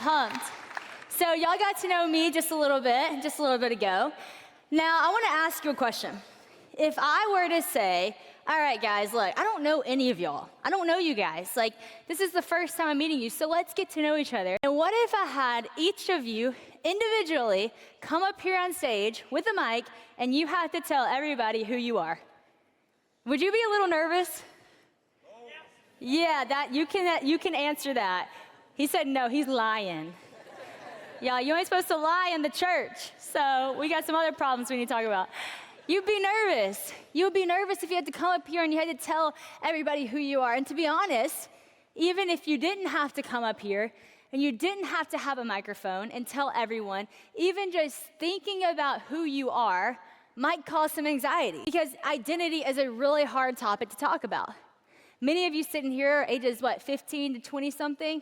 pumped. So y'all got to know me just a little bit ago. Now, I want to ask you a question. If I were to say, all right, guys, look, I don't know any of y'all. I don't know you guys. Like, this is the first time I'm meeting you, so let's get to know each other. And what if I had each of you individually come up here on stage with a mic, and you have to tell everybody who you are? Would you be a little nervous? Yeah, that you can answer that. He said no, he's lying. Y'all, you ain't supposed to lie in the church. So we got some other problems we need to talk about. You'd be nervous. You would be nervous if you had to come up here and you had to tell everybody who you are. And to be honest, even if you didn't have to come up here and you didn't have to have a microphone and tell everyone, even just thinking about who you are might cause some anxiety, because identity is a really hard topic to talk about. Many of you sitting here are ages, 15 to 20 something?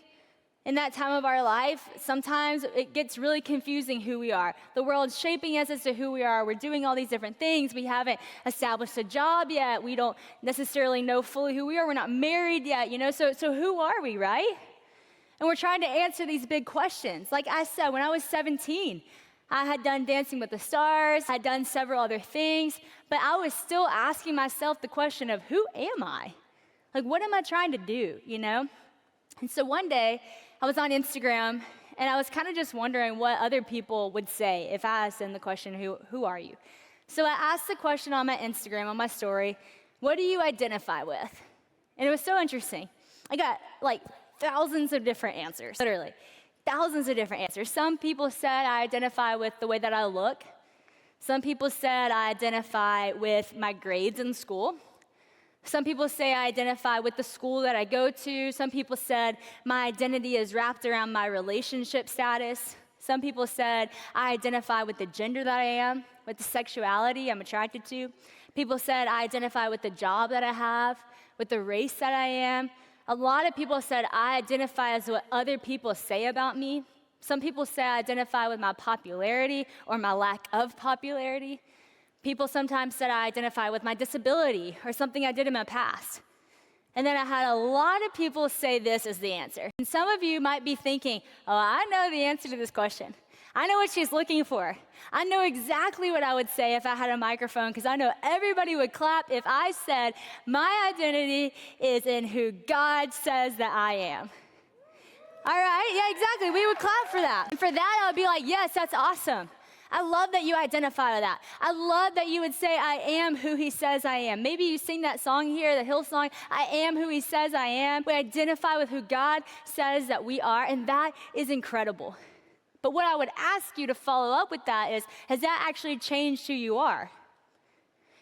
In that time of our life, sometimes it gets really confusing who we are. The world's shaping us as to who we are. We're doing all these different things. We haven't established a job yet. We don't necessarily know fully who we are. We're not married yet, so who are we, right? And we're trying to answer these big questions. Like I said, when I was 17, I had done Dancing with the Stars, I had done several other things, but I was still asking myself the question of, who am I? Like, what am I trying to do, And so one day, I was on Instagram, and I was kind of just wondering what other people would say if I asked them the question, who are you? So I asked the question on my Instagram, on my story, what do you identify with? And it was so interesting. I got thousands of different answers, literally, thousands of different answers. Some people said I identify with the way that I look. Some people said I identify with my grades in school. Some people say I identify with the school that I go to. Some people said my identity is wrapped around my relationship status. Some people said I identify with the gender that I am, with the sexuality I'm attracted to. People said I identify with the job that I have, with the race that I am. A lot of people said I identify as what other people say about me. Some people say I identify with my popularity or my lack of popularity. People sometimes said I identify with my disability or something I did in my past. And then I had a lot of people say this is the answer. And some of you might be thinking, oh, I know the answer to this question. I know what she's looking for. I know exactly what I would say if I had a microphone, because I know everybody would clap if I said, my identity is in who God says that I am. All right, yeah, exactly. We would clap for that. And for that, I would be like, yes, that's awesome. I love that you identify with that. I love that you would say, I am who he says I am. Maybe you sing that song here, the Hill song, I am who he says I am. We identify with who God says that we are, and that is incredible. But what I would ask you to follow up with that is, has that actually changed who you are?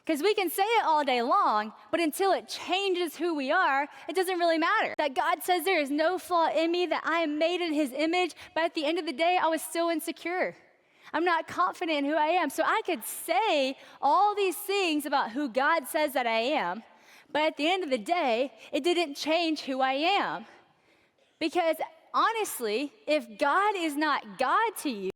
Because we can say it all day long, but until it changes who we are, it doesn't really matter. That God says there is no flaw in me, that I am made in his image, but at the end of the day, I was still insecure. I'm not confident in who I am. So I could say all these things about who God says that I am, but at the end of the day, it didn't change who I am. Because honestly, if God is not God to you,